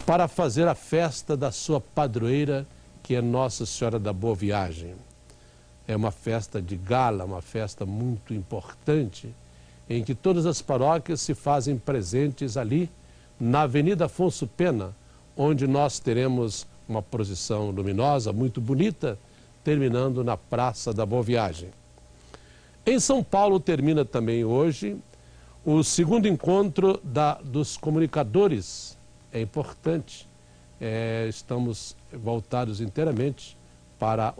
para fazer a festa da sua padroeira, que é Nossa Senhora da Boa Viagem. É uma festa de gala, uma festa muito importante, em que todas as paróquias se fazem presentes ali, na Avenida Afonso Pena, onde nós teremos uma procissão luminosa, muito bonita, terminando na Praça da Boa Viagem. Em São Paulo termina também hoje o segundo encontro dos comunicadores. É importante, estamos voltados inteiramente para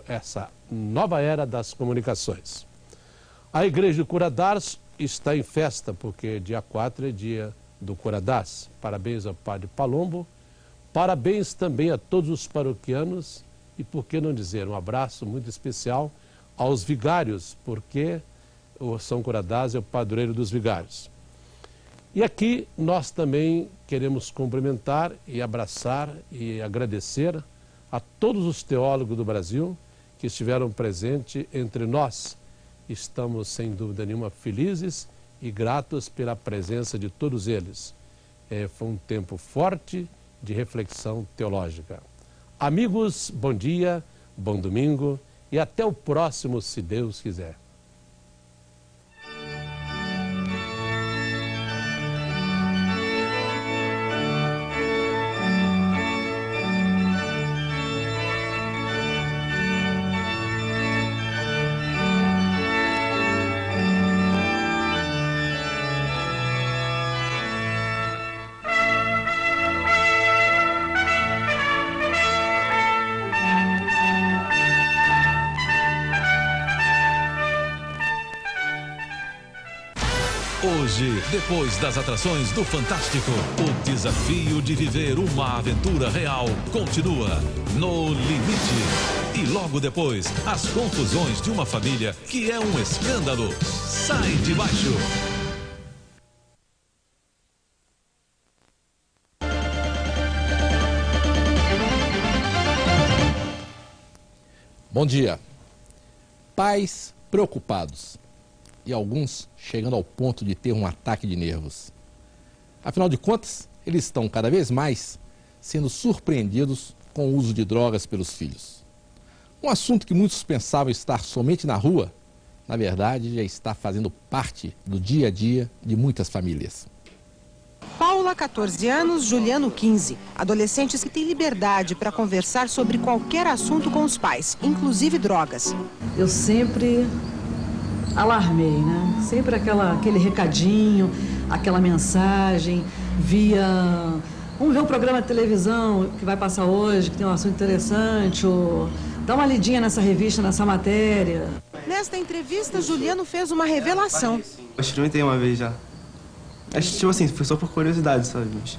essa nova era das comunicações. A Igreja do Curadars está em festa, porque dia 4 é dia do Curadars. Parabéns ao Padre Palombo, parabéns também a todos os paroquianos e, por que não dizer, um abraço muito especial aos vigários, porque o São Curadars é o padroeiro dos vigários. E aqui nós também queremos cumprimentar e abraçar e agradecer a todos os teólogos do Brasil que estiveram presentes entre nós. Estamos, sem dúvida nenhuma, felizes e gratos pela presença de todos eles. Foi um tempo forte de reflexão teológica. Amigos, bom dia, bom domingo e até o próximo, se Deus quiser. Hoje, depois das atrações do Fantástico, o desafio de viver uma aventura real continua no limite. E logo depois, as confusões de uma família que é um escândalo. Sai de baixo. Bom dia. Pais preocupados. E alguns chegando ao ponto de ter um ataque de nervos. Afinal de contas, eles estão cada vez mais sendo surpreendidos com o uso de drogas pelos filhos. Um assunto que muitos pensavam estar somente na rua, na verdade já está fazendo parte do dia a dia de muitas famílias. Paula, 14 anos, Juliano, 15. Adolescentes que têm liberdade para conversar sobre qualquer assunto com os pais, inclusive drogas. Eu sempre alarmei, né? Sempre aquele recadinho, aquela mensagem, vamos ver um programa de televisão que vai passar hoje, que tem um assunto interessante, ou dá uma lidinha nessa revista, nessa matéria. Nesta entrevista, Juliano fez uma revelação. Eu experimentei uma vez já. Acho que, tipo assim, foi só por curiosidade, sabe? Mas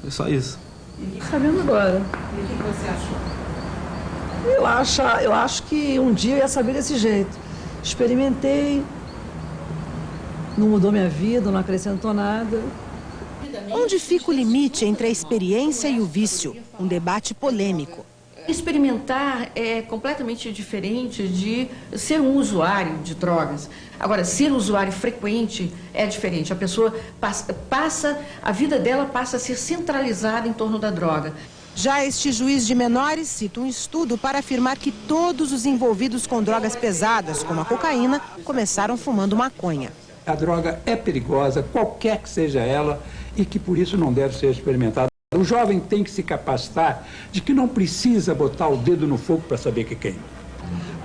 foi só isso. E sabendo agora. E o que você achou? Eu acho que um dia eu ia saber desse jeito. Experimentei, não mudou minha vida, não acrescentou nada. Onde fica o limite entre a experiência e o vício? Um debate polêmico. Experimentar é completamente diferente de ser um usuário de drogas. Agora, ser usuário frequente é diferente. A pessoa a vida dela passa a ser centralizada em torno da droga. Já este juiz de menores cita um estudo para afirmar que todos os envolvidos com drogas pesadas, como a cocaína, começaram fumando maconha. A droga é perigosa, qualquer que seja ela, e que por isso não deve ser experimentada. O jovem tem que se capacitar de que não precisa botar o dedo no fogo para saber que queima.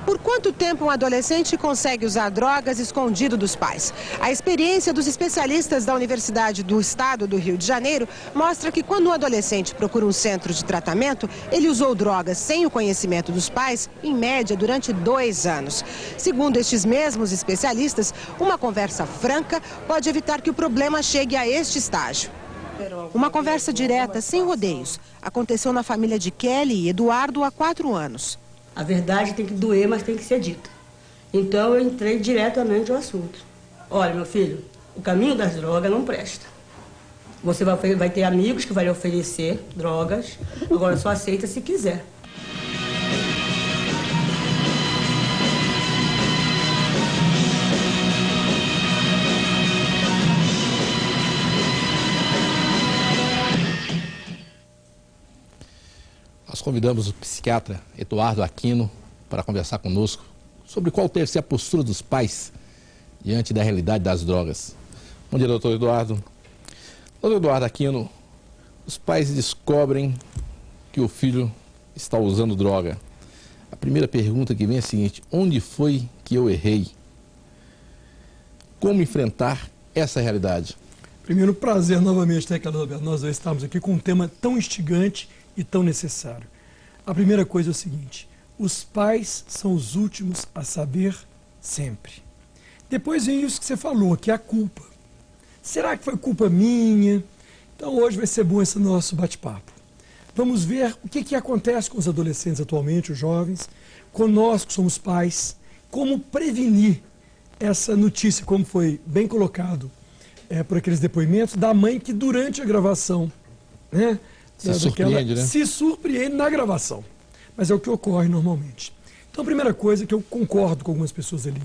Por quanto tempo um adolescente consegue usar drogas escondido dos pais? A experiência dos especialistas da Universidade do Estado do Rio de Janeiro mostra que quando um adolescente procura um centro de tratamento, ele usou drogas sem o conhecimento dos pais, em média, durante 2 anos. Segundo estes mesmos especialistas, uma conversa franca pode evitar que o problema chegue a este estágio. Uma conversa direta, sem rodeios, aconteceu na família de Kelly e Eduardo há 4 anos. A verdade tem que doer, mas tem que ser dita. Então eu entrei diretamente ao assunto. Olha, meu filho, o caminho das drogas não presta. Você vai ter amigos que vão lhe oferecer drogas, agora só aceita se quiser. nós convidamos o psiquiatra Eduardo Aquino para conversar conosco sobre qual deve ser a postura dos pais diante da realidade das drogas. Bom dia, doutor Eduardo. Doutor Eduardo Aquino, os pais descobrem que o filho está usando droga. A primeira pergunta que vem é a seguinte: onde foi que eu errei? Como enfrentar essa realidade? Primeiro, prazer novamente, né, Carlos Alberto? Nós dois estamos aqui com um tema tão instigante e tão necessário. A primeira coisa é o seguinte: os pais são os últimos a saber sempre. Depois vem isso que você falou, que é a culpa. Será que foi culpa minha? Então hoje vai ser bom esse nosso bate-papo. Vamos ver o que acontece com os adolescentes atualmente, os jovens, com nós que somos pais, como prevenir essa notícia, como foi bem colocado por aqueles depoimentos, da mãe que durante a gravação, né, se surpreende na gravação. Mas é o que ocorre normalmente. Então a primeira coisa que eu concordo com algumas pessoas ali,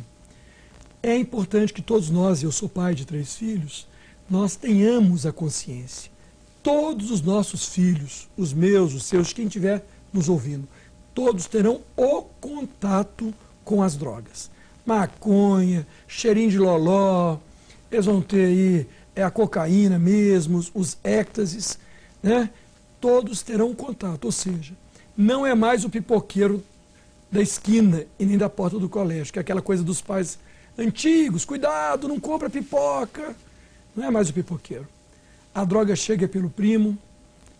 é importante que todos nós, e eu sou pai de 3 filhos, nós tenhamos a consciência. Todos os nossos filhos, os meus, os seus, quem estiver nos ouvindo, todos terão o contato com as drogas. Maconha, cheirinho de loló, eles vão ter aí a cocaína mesmo, os êxtases, né? Todos terão contato, ou seja, não é mais o pipoqueiro da esquina e nem da porta do colégio, que é aquela coisa dos pais antigos, cuidado, não compra pipoca. Não é mais o pipoqueiro. A droga chega pelo primo,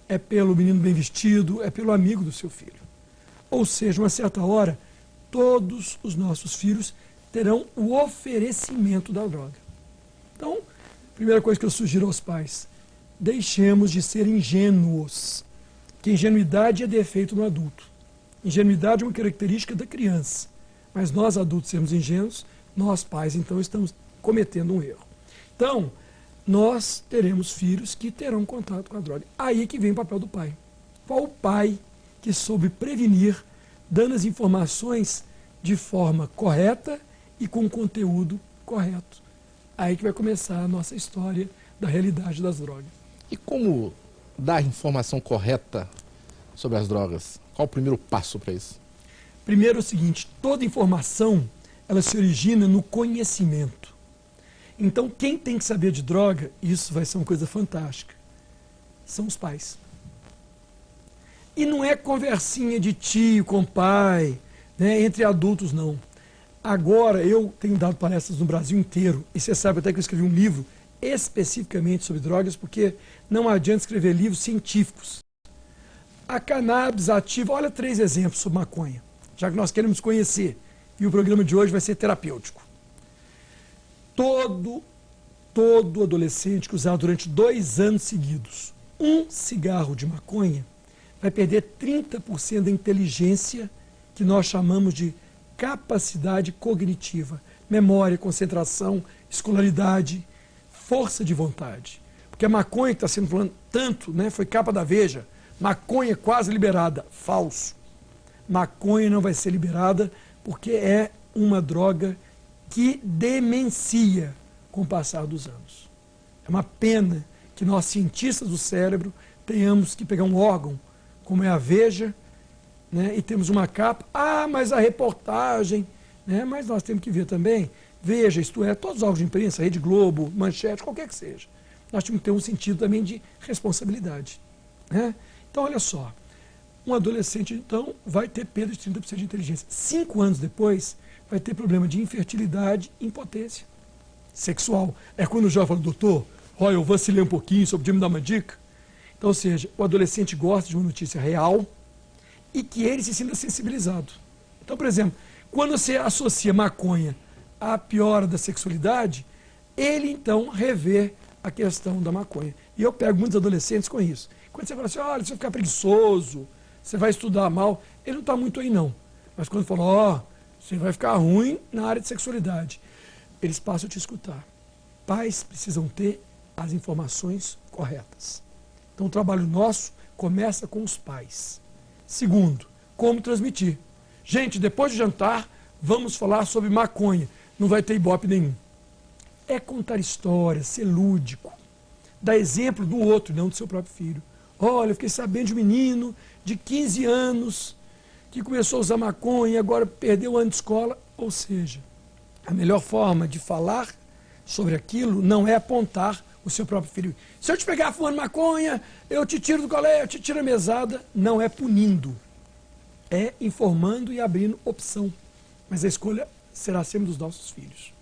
é pelo menino bem vestido, é pelo amigo do seu filho. Ou seja, uma certa hora, todos os nossos filhos terão o oferecimento da droga. Então, primeira coisa que eu sugiro aos pais: deixemos de ser ingênuos. Que ingenuidade é defeito no adulto. Ingenuidade é uma característica da criança. Mas nós adultos sermos ingênuos, nós pais então estamos cometendo um erro. Então, nós teremos filhos que terão contato com a droga. Aí que vem o papel do pai. Qual o pai que soube prevenir, dando as informações de forma correta e com conteúdo correto? Aí que vai começar a nossa história da realidade das drogas. E como dar informação correta sobre as drogas? Qual o primeiro passo para isso? Primeiro é o seguinte: toda informação ela se origina no conhecimento. Então, quem tem que saber de droga, isso vai ser uma coisa fantástica, são os pais. E não é conversinha de tio com pai, né, entre adultos, não. Agora, eu tenho dado palestras no Brasil inteiro, e você sabe até que eu escrevi um livro especificamente sobre drogas, porque não adianta escrever livros científicos. A cannabis ativa, olha 3 exemplos sobre maconha, já que nós queremos conhecer, e o programa de hoje vai ser terapêutico. Todo adolescente que usar durante 2 anos seguidos um cigarro de maconha vai perder 30% da inteligência que nós chamamos de capacidade cognitiva, memória, concentração, escolaridade, força de vontade. Porque a maconha que está sendo falando tanto, né, foi capa da Veja, maconha quase liberada. Falso. Maconha não vai ser liberada porque é uma droga que demencia com o passar dos anos. É uma pena que nós, cientistas do cérebro, tenhamos que pegar um órgão, como é a Veja, né, e temos uma capa. Ah, mas a reportagem, né, mas nós temos que ver também, Veja, isto é, todos os órgãos de imprensa, Rede Globo, Manchete, qualquer que seja. Nós temos que ter um sentido também de responsabilidade, né? Então, olha só, um adolescente, então, vai ter perda de 30% de inteligência. 5 anos depois, vai ter problema de infertilidade e impotência sexual. É quando o jovem fala: doutor, olha, eu vacilei um pouquinho, só podia me dar uma dica? Então, ou seja, o adolescente gosta de uma notícia real e que ele se sinta sensibilizado. Então, por exemplo, quando você associa maconha à piora da sexualidade, ele então revê a questão da maconha. E eu pego muitos adolescentes com isso. Quando você fala assim: olha, você vai ficar preguiçoso, você vai estudar mal, ele não está muito aí não. Mas quando fala: ó, você vai ficar ruim na área de sexualidade, eles passam a te escutar. Pais precisam ter as informações corretas. Então o trabalho nosso começa com os pais. Segundo, como transmitir. Gente, depois de jantar, vamos falar sobre maconha. Não vai ter ibope nenhum. É contar histórias, ser lúdico. Dar exemplo do outro, não do seu próprio filho. Olha, eu fiquei sabendo de um menino de 15 anos que começou a usar maconha e agora perdeu o ano de escola. Ou seja, a melhor forma de falar sobre aquilo não é apontar o seu próprio filho. Se eu te pegar fumando maconha, eu te tiro do colégio, eu te tiro a mesada. Não é punindo, é informando e abrindo opção. Mas a escolha será sempre dos nossos filhos.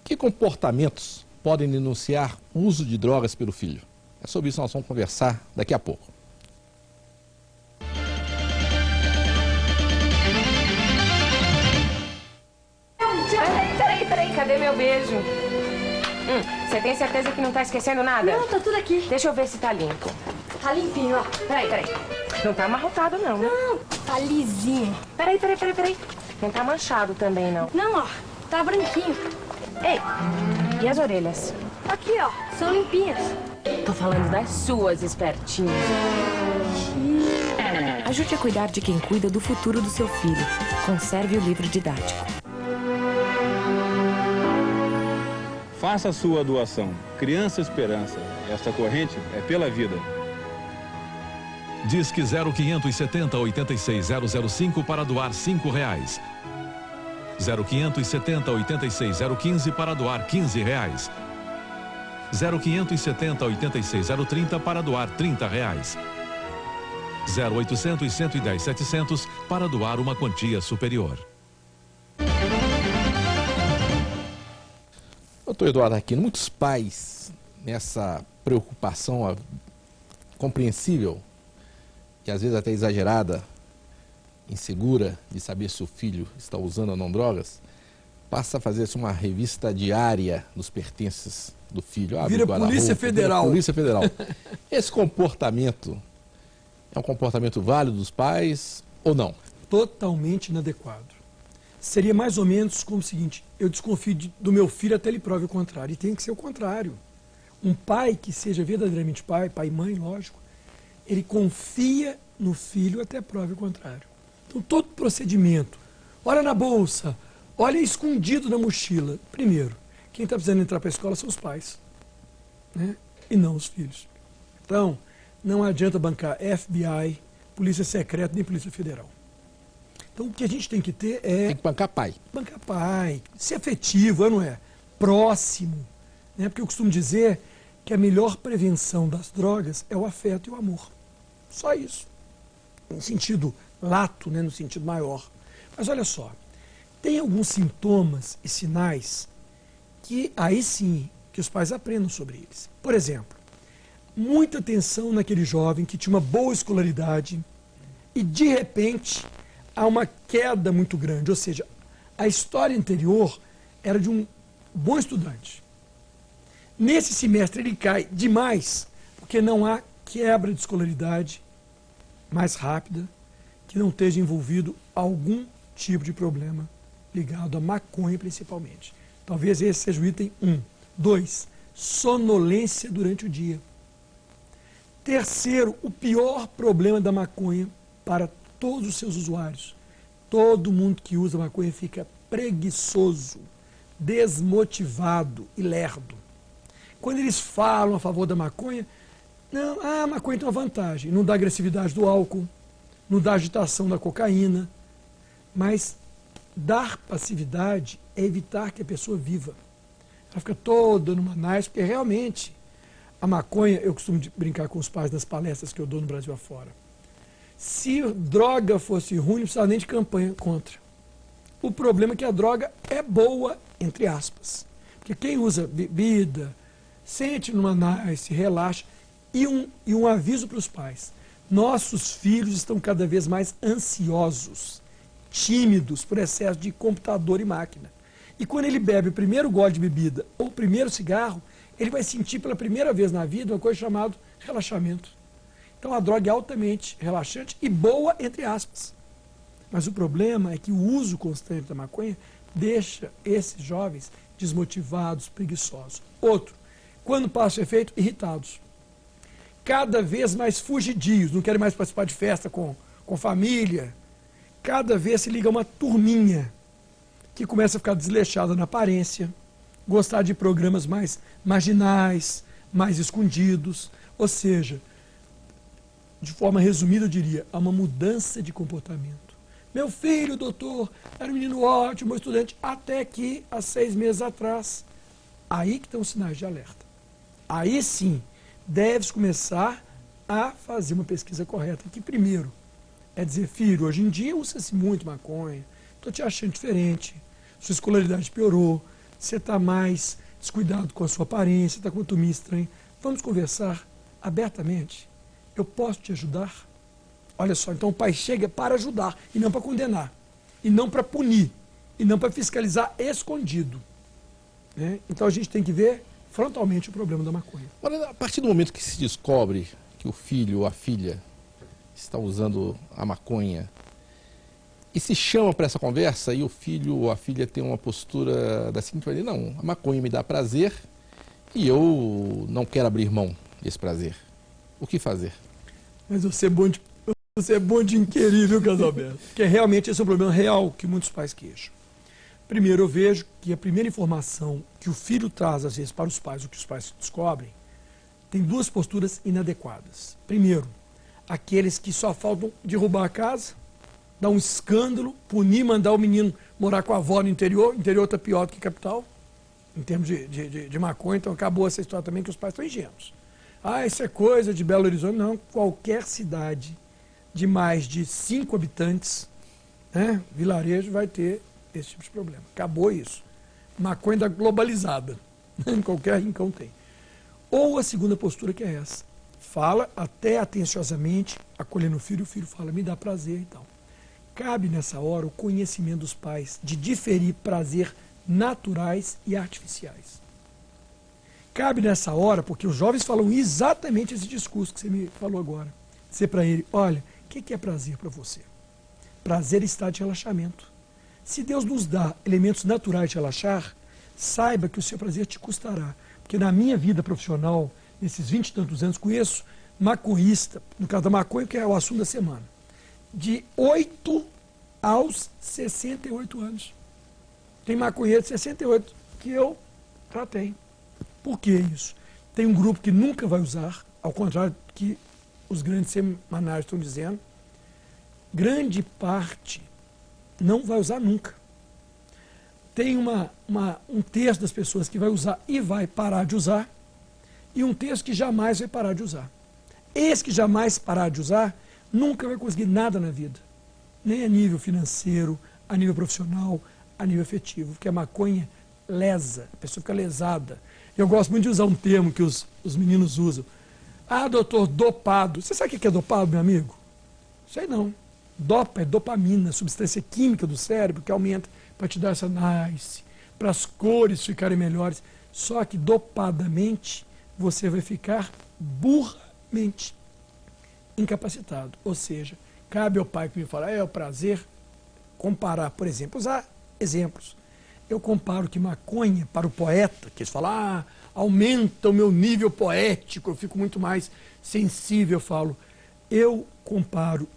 Que comportamentos podem denunciar o uso de drogas pelo filho? É sobre isso que nós vamos conversar daqui a pouco. Peraí, cadê meu beijo? Você tem certeza que não tá esquecendo nada? Não, tá tudo aqui. Deixa eu ver se tá limpo. Tá limpinho, ó. Peraí. Não tá amarrotado, não, né? Não, tá lisinho. Peraí. Não tá manchado também, não. Não, ó, tá branquinho. Ei, e as orelhas? Aqui, ó, são limpinhas. Tô falando das suas, espertinhas. Ajude a cuidar de quem cuida do futuro do seu filho. Conserve o livro didático. Faça a sua doação. Criança Esperança. Esta corrente é pela vida. Disque 0570 86 005 para doar R$5. 0570 86 015 para doar R$15. 0570 86 030 para doar R$30. 0800 110 700 para doar uma quantia superior. Doutor Eduardo Aquino, muitos pais, nessa preocupação compreensível e às vezes até exagerada, insegura de saber se o filho está usando ou não drogas, passa a fazer-se uma revista diária dos pertences do filho. Vira Polícia Federal. Polícia Federal. Esse comportamento é um comportamento válido dos pais ou não? Totalmente inadequado. Seria mais ou menos como o seguinte: eu desconfio do meu filho até ele prove o contrário. E tem que ser o contrário. Um pai que seja verdadeiramente pai e mãe, lógico, ele confia no filho até prove o contrário. Então todo procedimento, olha na bolsa, olha escondido na mochila. Primeiro, quem está precisando entrar para a escola são os pais, né? E não os filhos. Então, não adianta bancar FBI, Polícia Secreta, nem Polícia Federal. Então, o que a gente tem que ter é... Tem que bancar pai. Bancar pai, ser afetivo, não é? Próximo. Né? Porque eu costumo dizer que a melhor prevenção das drogas é o afeto e o amor. Só isso. No sentido lato, né? No sentido maior. Mas olha só, tem alguns sintomas e sinais que aí sim, que os pais aprendam sobre eles. Por exemplo, muita atenção naquele jovem que tinha uma boa escolaridade e de repente há uma queda muito grande, ou seja, a história anterior era de um bom estudante. Nesse semestre ele cai demais, porque não há quebra de escolaridade mais rápida, que não esteja envolvido algum tipo de problema ligado à maconha principalmente. Talvez esse seja o item 1. 2, sonolência durante o dia. Terceiro, o pior problema da maconha para todos os seus usuários. Todo mundo que usa maconha fica preguiçoso, desmotivado e lerdo. Quando eles falam a favor da maconha, não, a maconha tem uma vantagem, não dá agressividade do álcool, não dá agitação da cocaína, mas dar passividade é evitar que a pessoa viva. Ela fica toda numa nice, porque realmente a maconha, eu costumo brincar com os pais nas palestras que eu dou no Brasil afora. Se droga fosse ruim, não precisava nem de campanha contra. O problema é que a droga é boa, entre aspas. Porque quem usa bebida, sente numa nice, relaxa. E um aviso para os pais. Nossos filhos estão cada vez mais ansiosos, tímidos por excesso de computador e máquina. E quando ele bebe o primeiro gole de bebida ou o primeiro cigarro, ele vai sentir pela primeira vez na vida uma coisa chamada relaxamento. Então a droga é altamente relaxante e boa, entre aspas. Mas o problema é que o uso constante da maconha deixa esses jovens desmotivados, preguiçosos. Outro, quando passa o efeito, irritados. Cada vez mais fugidios, não querem mais participar de festa com família. Cada vez se liga uma turminha que começa a ficar desleixada na aparência, gostar de programas mais marginais, mais escondidos. Ou seja, de forma resumida, eu diria, há uma mudança de comportamento. Meu filho, doutor, era um menino ótimo, estudante, até que, há 6 meses atrás, aí que estão os sinais de alerta. Aí sim, deve começar a fazer uma pesquisa correta, que primeiro é dizer, filho, hoje em dia usa-se muito maconha, estou te achando diferente, sua escolaridade piorou, você está mais descuidado com a sua aparência, está com uma turminha estranha, vamos conversar abertamente, eu posso te ajudar? Olha só, então o pai chega para ajudar, e não para condenar, e não para punir, e não para fiscalizar escondido. Né? Então a gente tem que ver frontalmente o problema da maconha. Agora, a partir do momento que se descobre que o filho ou a filha está usando a maconha e se chama para essa conversa e o filho ou a filha tem uma postura da seguinte maneira, não, a maconha me dá prazer e eu não quero abrir mão desse prazer. O que fazer? Mas você é bom de inquirir, viu, Casalberto? Porque realmente esse é um problema real que muitos pais queixam. Primeiro, eu vejo que a primeira informação que o filho traz, às vezes, para os pais, o que os pais descobrem, tem 2 posturas inadequadas. Primeiro, aqueles que só faltam derrubar a casa, dar um escândalo, punir, mandar o menino morar com a avó no interior. O interior está pior do que a capital, em termos de maconha. Então acabou essa história também que os pais estão ingênuos. Ah, isso é coisa de Belo Horizonte. Não, qualquer cidade de mais de 5 habitantes, né, vilarejo, vai ter esse tipo de problema. Acabou isso. Maconha da globalizada. Em qualquer rincão tem. Ou a segunda postura que é essa. Fala até atenciosamente, acolhendo o filho fala, me dá prazer e tal. Cabe nessa hora o conhecimento dos pais de diferir prazer naturais e artificiais. Cabe nessa hora, porque os jovens falam exatamente esse discurso que você me falou agora. Dizer para ele, olha, o que é prazer para você? Prazer é estado de relaxamento. Se Deus nos dá elementos naturais de relaxar, saiba que o seu prazer te custará. Porque na minha vida profissional, nesses 20 e tantos anos, conheço maconhista, no caso da maconha, que é o assunto da semana, de 8 aos 68 anos. Tem maconheiro de 68 que eu tratei. Por que isso? Tem um grupo que nunca vai usar, ao contrário do que os grandes semanários estão dizendo. Grande parte não vai usar nunca. Tem um terço das pessoas que vai usar e vai parar de usar, e um terço que jamais vai parar de usar. Esse que jamais parar de usar, nunca vai conseguir nada na vida. Nem a nível financeiro, a nível profissional, a nível afetivo. Porque a maconha lesa, a pessoa fica lesada. Eu gosto muito de usar um termo que os meninos usam. Ah, doutor, dopado. Você sabe o que é dopado, meu amigo? Sei não. Dopa é dopamina, substância química do cérebro que aumenta para te dar essa nice, para as cores ficarem melhores. Só que dopadamente você vai ficar burramente incapacitado. Ou seja, cabe ao pai que me fala, é o prazer comparar, por exemplo, usar exemplos. Eu comparo que maconha para o poeta, que eles falam, aumenta o meu nível poético, eu fico muito mais sensível, eu falo. Eu comparo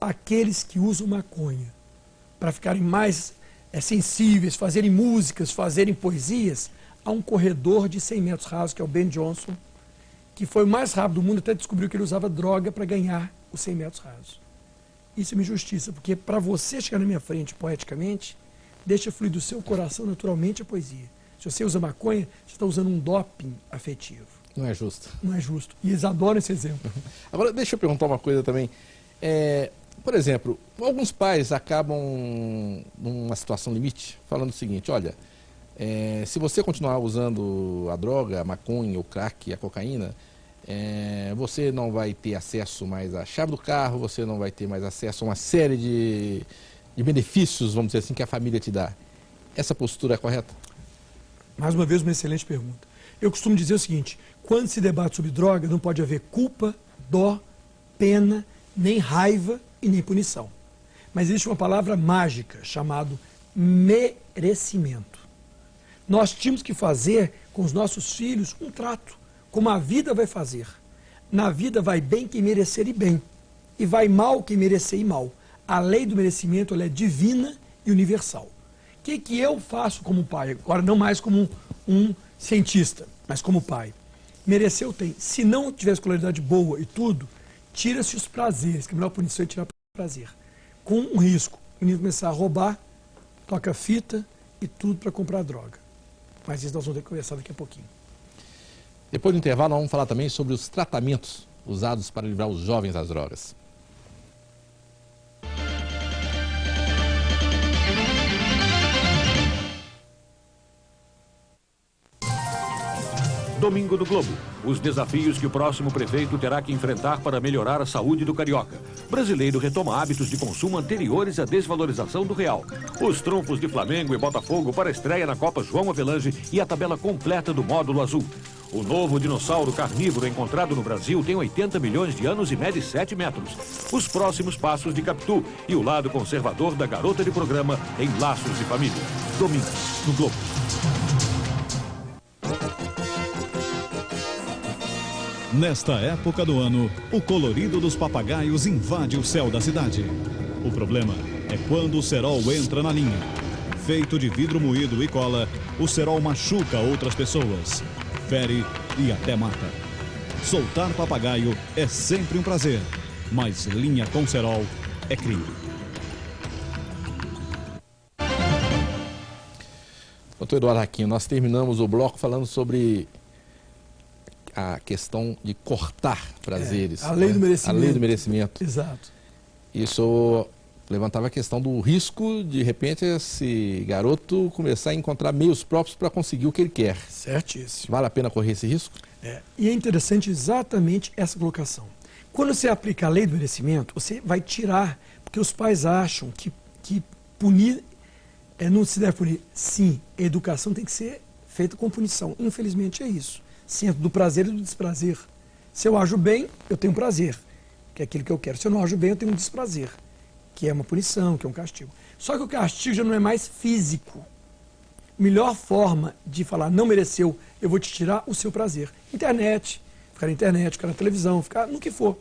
aqueles que usam maconha para ficarem mais sensíveis, fazerem músicas, fazerem poesias, a um corredor de 100 metros rasos, que é o Ben Johnson, que foi o mais rápido do mundo, até descobriu que ele usava droga para ganhar os 100 metros rasos. Isso é uma injustiça, porque para você chegar na minha frente poeticamente, deixa fluir do seu coração naturalmente a poesia. Se você usa maconha, você está usando um doping afetivo. Não é justo. Não é justo. E eles adoram esse exemplo. Agora, deixa eu perguntar uma coisa também. Por exemplo, alguns pais acabam numa situação limite, falando o seguinte, olha, se você continuar usando a droga, a maconha, o crack, a cocaína, você não vai ter acesso mais à chave do carro, você não vai ter mais acesso a uma série de benefícios, vamos dizer assim, que a família te dá. Essa postura é correta? Mais uma vez, uma excelente pergunta. Eu costumo dizer o seguinte, quando se debate sobre droga, não pode haver culpa, dó, pena, nem raiva e nem punição. Mas existe uma palavra mágica chamada merecimento. Nós tínhamos que fazer com os nossos filhos um trato, como a vida vai fazer. Na vida vai bem quem merecer e bem, e vai mal quem merecer e mal. A lei do merecimento ela é divina e universal. O que eu faço como pai? Agora, não mais como um cientista, mas como pai. Mereceu tem. Se não tiver escolaridade boa e tudo, tira-se os prazeres, que a melhor punição é tirar o prazer. Com um risco, o menino começar a roubar, toca fita e tudo para comprar droga. Mas isso nós vamos ter que conversar daqui a pouquinho. Depois do intervalo, nós vamos falar também sobre os tratamentos usados para livrar os jovens das drogas. Domingo do Globo. Os desafios que o próximo prefeito terá que enfrentar para melhorar a saúde do carioca. Brasileiro retoma hábitos de consumo anteriores à desvalorização do real. Os trunfos de Flamengo e Botafogo para a estreia na Copa João Avelange e a tabela completa do módulo azul. O novo dinossauro carnívoro encontrado no Brasil tem 80 milhões de anos e mede 7 metros. Os próximos passos de Capitu e o lado conservador da garota de programa em Laços de Família. Domingo, no Globo. Nesta época do ano, o colorido dos papagaios invade o céu da cidade. O problema é quando o cerol entra na linha. Feito de vidro moído e cola, o cerol machuca outras pessoas, fere e até mata. Soltar papagaio é sempre um prazer, mas linha com cerol é crime. Doutor Eduardo Raquinho, nós terminamos o bloco falando sobre a questão de cortar prazeres. A lei do merecimento. A lei do merecimento. Exato. Isso levantava a questão do risco de repente, esse garoto começar a encontrar meios próprios para conseguir o que ele quer. Certíssimo. Vale a pena correr esse risco? E é interessante exatamente essa colocação. Quando você aplica a lei do merecimento, você vai tirar, porque os pais acham que punir, não se deve punir. Sim, a educação tem que ser feita com punição. Infelizmente é isso. Centro do prazer e do desprazer. Se eu ajo bem, eu tenho prazer, que é aquilo que eu quero. Se eu não ajo bem, eu tenho um desprazer, que é uma punição, que é um castigo. Só que o castigo já não é mais físico. Melhor forma de falar, não mereceu, eu vou te tirar o seu prazer. Internet, ficar na internet, ficar na televisão, ficar no que for.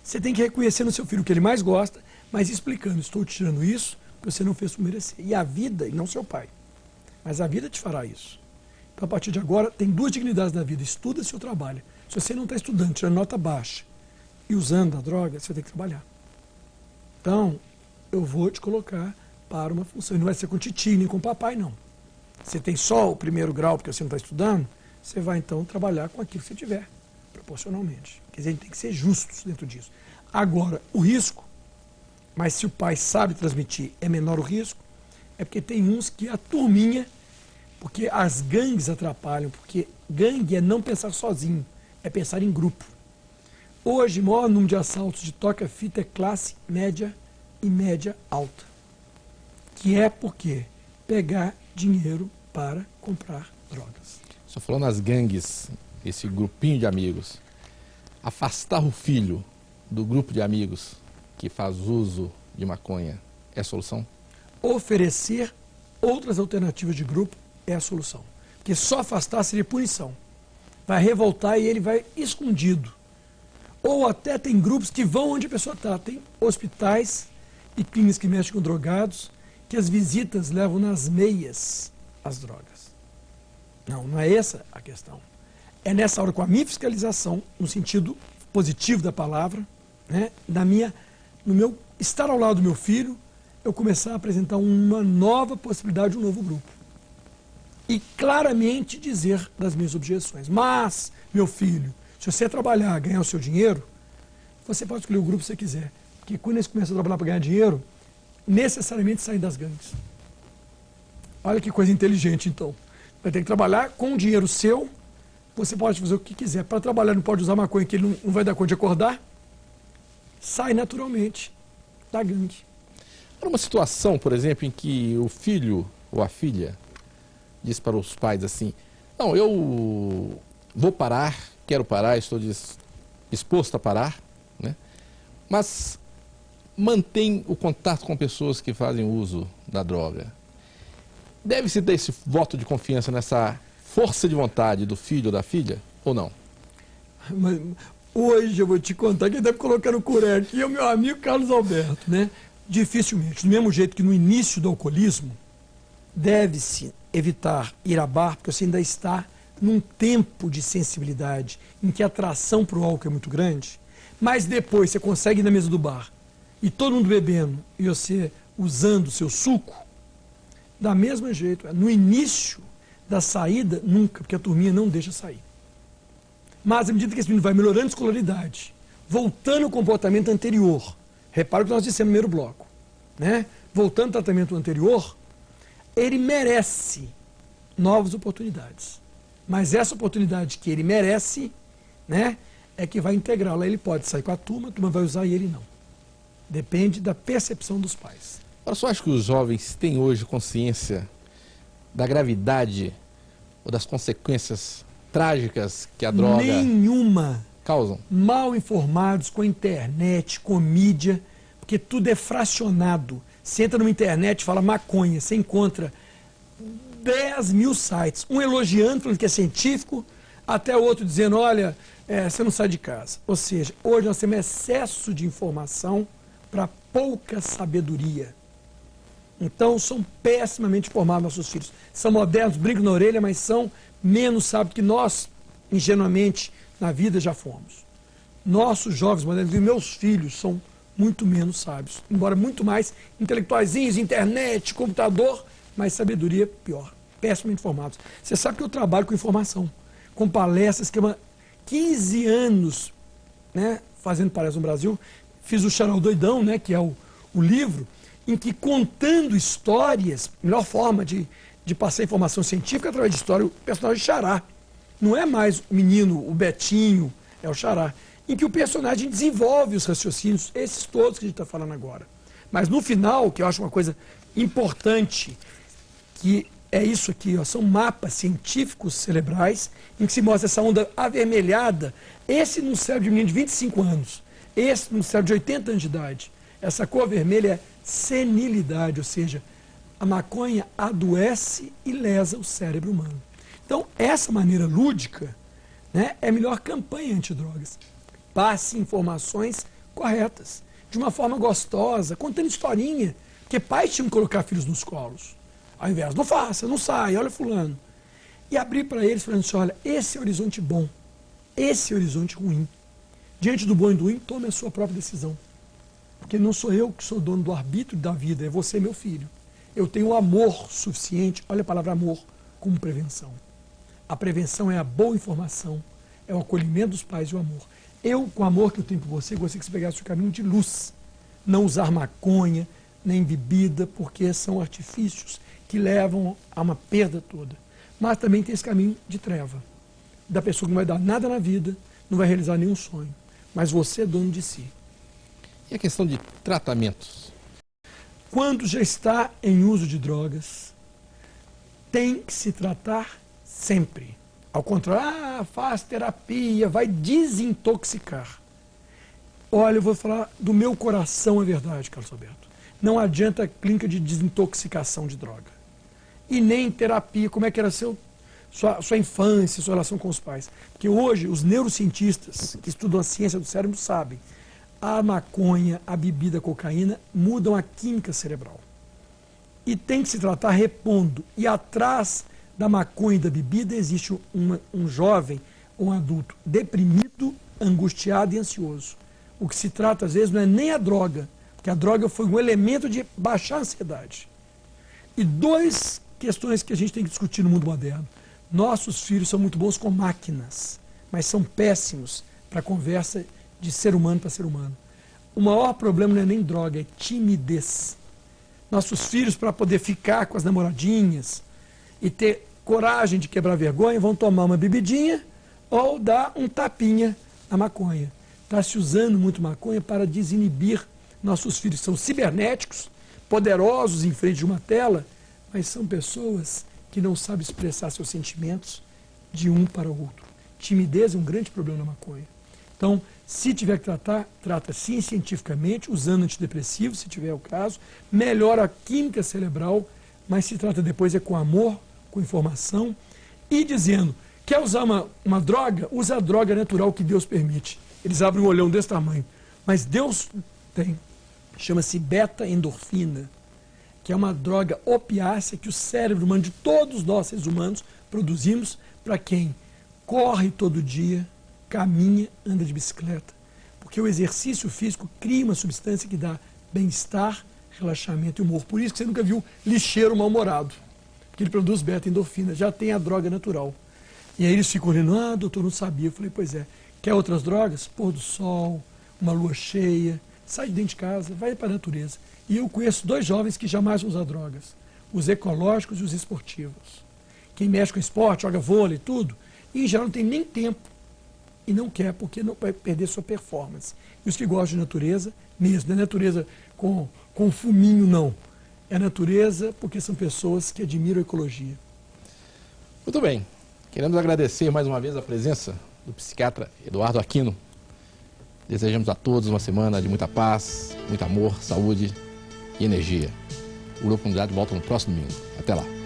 Você tem que reconhecer no seu filho o que ele mais gosta, mas explicando, estou te tirando isso, porque você não fez por merecer. E a vida, e não seu pai, mas a vida te fará isso. Então, a partir de agora, tem duas dignidades na vida. Estuda seu trabalho. Se você não está estudando, tirando nota baixa e usando a droga, você vai ter que trabalhar. Então, eu vou te colocar para uma função. E não vai ser com titio, nem com papai, não. Você tem só o primeiro grau, porque você não está estudando, você vai, então, trabalhar com aquilo que você tiver, proporcionalmente. Quer dizer, a gente tem que ser justos dentro disso. Agora, o risco, mas se o pai sabe transmitir, é menor o risco, é porque tem uns que a turminha, porque as gangues atrapalham, porque gangue é não pensar sozinho, é pensar em grupo. Hoje, o maior número de assaltos de toca-fita é classe média e média alta. Que é porque pegar dinheiro para comprar drogas. Só falando nas gangues, esse grupinho de amigos, afastar o filho do grupo de amigos que faz uso de maconha é a solução? Oferecer outras alternativas de grupo é a solução. Porque só afastar seria punição. Vai revoltar e ele vai escondido. Ou até tem grupos que vão onde a pessoa está. Tem hospitais e clínicas que mexem com drogados, que as visitas levam nas meias as drogas. Não é essa a questão. É nessa hora, com a minha fiscalização, no sentido positivo da palavra, né, no meu estar ao lado do meu filho, eu começar a apresentar uma nova possibilidade, um novo grupo. E claramente dizer das minhas objeções. Mas, meu filho, se você trabalhar, ganhar o seu dinheiro, você pode escolher o grupo que você quiser. Porque quando eles começam a trabalhar para ganhar dinheiro, necessariamente saem das gangues. Olha que coisa inteligente, então. Vai ter que trabalhar com o dinheiro seu, você pode fazer o que quiser. Para trabalhar não pode usar maconha, que ele não vai dar conta de acordar, sai naturalmente da gangue. Era uma situação, por exemplo, em que o filho ou a filha diz para os pais assim, não, eu vou parar, quero parar, estou disposto a parar, né? Mas mantém o contato com pessoas que fazem uso da droga. Deve-se dar esse voto de confiança nessa força de vontade do filho ou da filha, ou não? Mas hoje eu vou te contar, quem deve colocar no curé aqui é o meu amigo Carlos Alberto, né? Dificilmente, do mesmo jeito que no início do alcoolismo, deve-se evitar ir a bar, porque você ainda está num tempo de sensibilidade, em que a atração para o álcool é muito grande, mas depois você consegue ir na mesa do bar e todo mundo bebendo e você usando o seu suco, da mesma jeito, no início da saída, nunca, porque a turminha não deixa sair. Mas à medida que esse menino vai melhorando a escolaridade, voltando ao comportamento anterior, repara o que nós dissemos no primeiro bloco, né? Voltando ao tratamento anterior, ele merece novas oportunidades. Mas essa oportunidade que ele merece, né, é que vai integrá-la. Ele pode sair com a turma vai usar e ele não. Depende da percepção dos pais. Agora, só acho que os jovens têm hoje consciência da gravidade ou das consequências trágicas que a droga nenhuma causam? Mal informados com a internet, com mídia, porque tudo é fracionado. Você entra numa internet e fala maconha, você encontra 10 mil sites, um elogiando, falando que é científico, até o outro dizendo, olha, você não sai de casa. Ou seja, hoje nós temos excesso de informação para pouca sabedoria. Então, são pessimamente formados nossos filhos. São modernos, brincam na orelha, mas são menos sábios que nós, ingenuamente, na vida já fomos. Nossos jovens modernos e meus filhos são muito menos sábios, embora muito mais intelectuaizinhos, internet, computador, mas sabedoria pior, pessimamente formados. Você sabe que eu trabalho com informação, com palestras, que 15 anos, né, fazendo palestras no Brasil, fiz o Xará o Doidão, né, que é o livro, em que contando histórias, melhor forma de passar informação científica através de história, o personagem Xará. Não é mais o menino, o Betinho, é o Xará. Em que o personagem desenvolve os raciocínios, esses todos que a gente está falando agora. Mas no final, que eu acho uma coisa importante, que é isso aqui, ó, são mapas científicos cerebrais, em que se mostra essa onda avermelhada. Esse no cérebro de um menino de 25 anos, esse no cérebro de 80 anos de idade. Essa cor vermelha é senilidade, ou seja, a maconha adoece e lesa o cérebro humano. Então, essa maneira lúdica, né, é a melhor campanha antidrogas. Passe informações corretas, de uma forma gostosa, contando historinha, porque pais tinham que colocar filhos nos colos. Ao invés, não faça, não sai, olha fulano. E abrir para eles, falando assim, olha, esse é o horizonte bom, esse é o horizonte ruim. Diante do bom e do ruim, tome a sua própria decisão. Porque não sou eu que sou dono do arbítrio da vida, é você, meu filho. Eu tenho amor suficiente, olha a palavra amor, como prevenção. A prevenção é a boa informação, é o acolhimento dos pais e o amor. Eu, com o amor que eu tenho por você, gostaria que você pegasse o caminho de luz. Não usar maconha, nem bebida, porque são artifícios que levam a uma perda toda. Mas também tem esse caminho de treva, da pessoa que não vai dar nada na vida, não vai realizar nenhum sonho. Mas você é dono de si. E a questão de tratamentos? Quando já está em uso de drogas, tem que se tratar sempre. Ao contrário, faz terapia, vai desintoxicar. Olha, eu vou falar do meu coração, é verdade, Carlos Alberto. Não adianta a clínica de desintoxicação de droga. E nem terapia, como é que era sua infância, sua relação com os pais. Porque hoje, os neurocientistas que estudam a ciência do cérebro sabem, a maconha, a bebida, a cocaína mudam a química cerebral. E tem que se tratar repondo. E atrás da maconha e da bebida existe um jovem, um adulto deprimido, angustiado e ansioso. O que se trata, às vezes, não é nem a droga, porque a droga foi um elemento de baixar a ansiedade. E duas questões que a gente tem que discutir no mundo moderno. Nossos filhos são muito bons com máquinas, mas são péssimos para a conversa de ser humano para ser humano. O maior problema não é nem droga, é timidez. Nossos filhos, para poder ficar com as namoradinhas e ter coragem de quebrar vergonha, vão tomar uma bebidinha ou dar um tapinha na maconha. Está se usando muito maconha para desinibir nossos filhos. São cibernéticos, poderosos em frente de uma tela, mas são pessoas que não sabem expressar seus sentimentos de um para o outro. Timidez é um grande problema na maconha. Então, se tiver que tratar, trata sim cientificamente, usando antidepressivos, se tiver o caso, melhora a química cerebral, mas se trata depois com amor, com informação, e dizendo, quer usar uma droga? Usa a droga natural que Deus permite. Eles abrem um olhão desse tamanho. Mas Deus tem, chama-se beta-endorfina, que é uma droga opiácea que o cérebro humano, de todos nós seres humanos, produzimos para quem corre todo dia, caminha, anda de bicicleta. Porque o exercício físico cria uma substância que dá bem-estar, relaxamento e humor. Por isso que você nunca viu lixeiro mal-humorado, porque ele produz beta-endorfina, já tem a droga natural. E aí eles ficam olhando, doutor, não sabia. Eu falei, pois é, quer outras drogas? Pôr do sol, uma lua cheia, sai de dentro de casa, vai para a natureza. E eu conheço 2 jovens que jamais vão usar drogas, os ecológicos e os esportivos. Quem mexe com esporte, joga vôlei, tudo, e em geral não tem nem tempo e não quer, porque não vai perder sua performance. E os que gostam de natureza, mesmo, não é natureza com fuminho, não. É natureza porque são pessoas que admiram a ecologia. Muito bem. Queremos agradecer mais uma vez a presença do psiquiatra Eduardo Aquino. Desejamos a todos uma semana de muita paz, muito amor, saúde e energia. O Grupo Comunidade volta no próximo domingo. Até lá.